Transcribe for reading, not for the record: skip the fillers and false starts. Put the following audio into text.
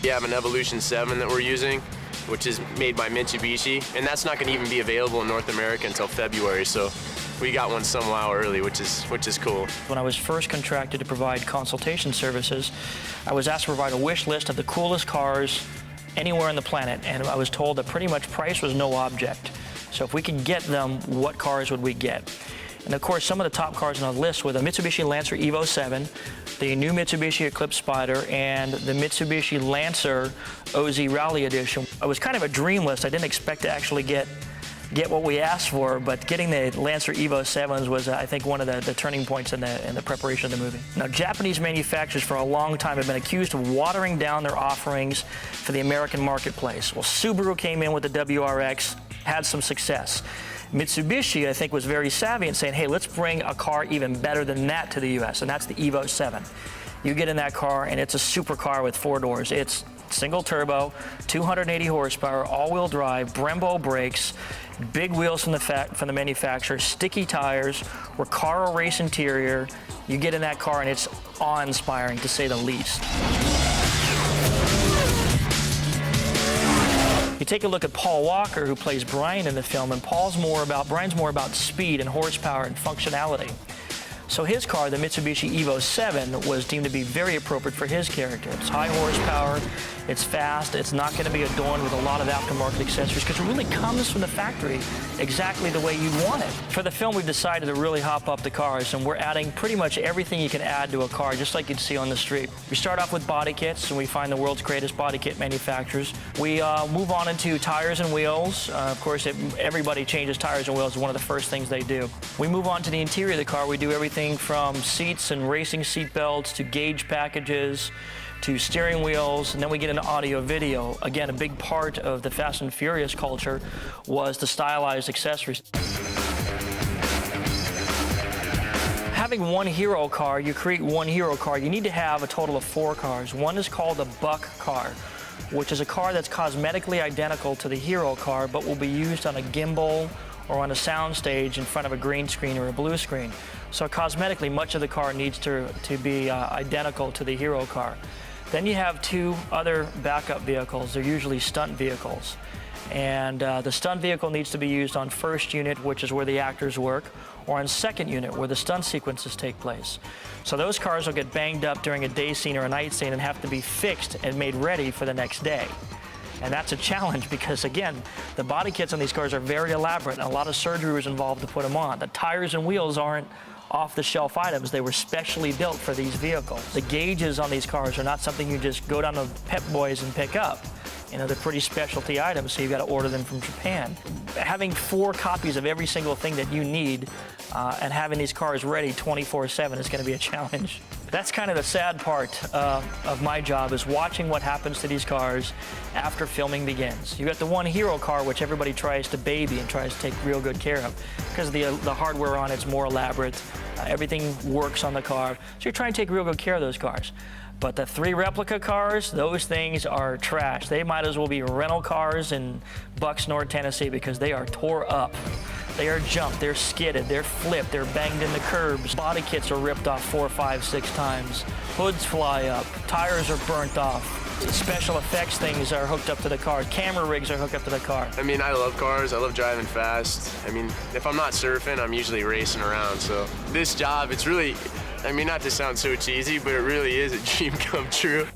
We have an Evolution 7 that we're using, which is made by Mitsubishi, and that's not going to even be available in North America until February, so we got one some while early, which is cool. When I was first contracted to provide consultation services, I was asked to provide a wish list of the coolest cars anywhere on the planet, and I was told that pretty much price was no object. So if we could get them, what cars would we get? And of course, some of the top cars on the list were the Mitsubishi Lancer Evo 7, the new Mitsubishi Eclipse Spider, and the Mitsubishi Lancer OZ Rally Edition. It was kind of a dream list. I didn't expect to actually get what we asked for, but getting the Lancer Evo 7s was, I think, one of the turning points in the preparation of the movie. Now, Japanese manufacturers for a long time have been accused of watering down their offerings for the American marketplace. Well, Subaru came in with the WRX, had some success. Mitsubishi, I think, was very savvy in saying, hey, let's bring a car even better than that to the US, and that's the Evo 7. You get in that car, and it's a supercar with 4 doors. It's single turbo, 280 horsepower, all-wheel drive, Brembo brakes, big wheels from the manufacturer, sticky tires, Recaro race interior. You get in that car, and it's awe-inspiring, to say the least. You take a look at Paul Walker, who plays Brian in the film, and Brian's more about speed and horsepower and functionality. So his car, the Mitsubishi Evo 7, was deemed to be very appropriate for his character. It's high horsepower, it's fast, it's not going to be adorned with a lot of aftermarket accessories because it really comes from the factory exactly the way you want it. For the film, we've decided to really hop up the cars, and we're adding pretty much everything you can add to a car, just like you'd see on the street. We start off with body kits, and we find the world's greatest body kit manufacturers. We move on into tires and wheels. Of course, everybody changes tires and wheels. It's one of the first things they do. We move on to the interior of the car. We do everything from seats and racing seat belts to gauge packages to steering wheels, and then we get into audio video. Again, a big part of the Fast and Furious culture was the stylized accessories. Having one hero car, you create one hero car, you need to have a total of 4 cars. One is called a buck car, which is a car that's cosmetically identical to the hero car, but will be used on a gimbal or on a soundstage in front of a green screen or a blue screen. So cosmetically, much of the car needs to be identical to the hero car. Then you have 2 other backup vehicles. They're usually stunt vehicles. And the stunt vehicle needs to be used on first unit, which is where the actors work, or on second unit, where the stunt sequences take place. So those cars will get banged up during a day scene or a night scene and have to be fixed and made ready for the next day. And that's a challenge because, again, the body kits on these cars are very elaborate, and a lot of surgery was involved to put them on. The tires and wheels aren't off-the-shelf items. They were specially built for these vehicles. The gauges on these cars are not something you just go down to Pep Boys and pick up. You know, they're pretty specialty items, so you've got to order them from Japan. Having 4 copies of every single thing that you need and having these cars ready 24/7 is going to be a challenge. That's kind of the sad part of my job, is watching what happens to these cars after filming begins. You've got the one hero car, which everybody tries to baby and tries to take real good care of because the hardware on it's more elaborate. Everything works on the car. So you're trying to take real good care of those cars. But the 3 replica cars, those things are trash. They might as well be rental cars in Bucks, North Tennessee, because they are tore up. They are jumped, they're skidded, they're flipped, they're banged into curbs. Body kits are ripped off 4, 5, 6 times. Hoods fly up, tires are burnt off. Special effects things are hooked up to the car. Camera rigs are hooked up to the car. I mean, I love cars. I love driving fast. I mean, if I'm not surfing, I'm usually racing around. So this job, it's really, I mean, not to sound so cheesy, but it really is a dream come true.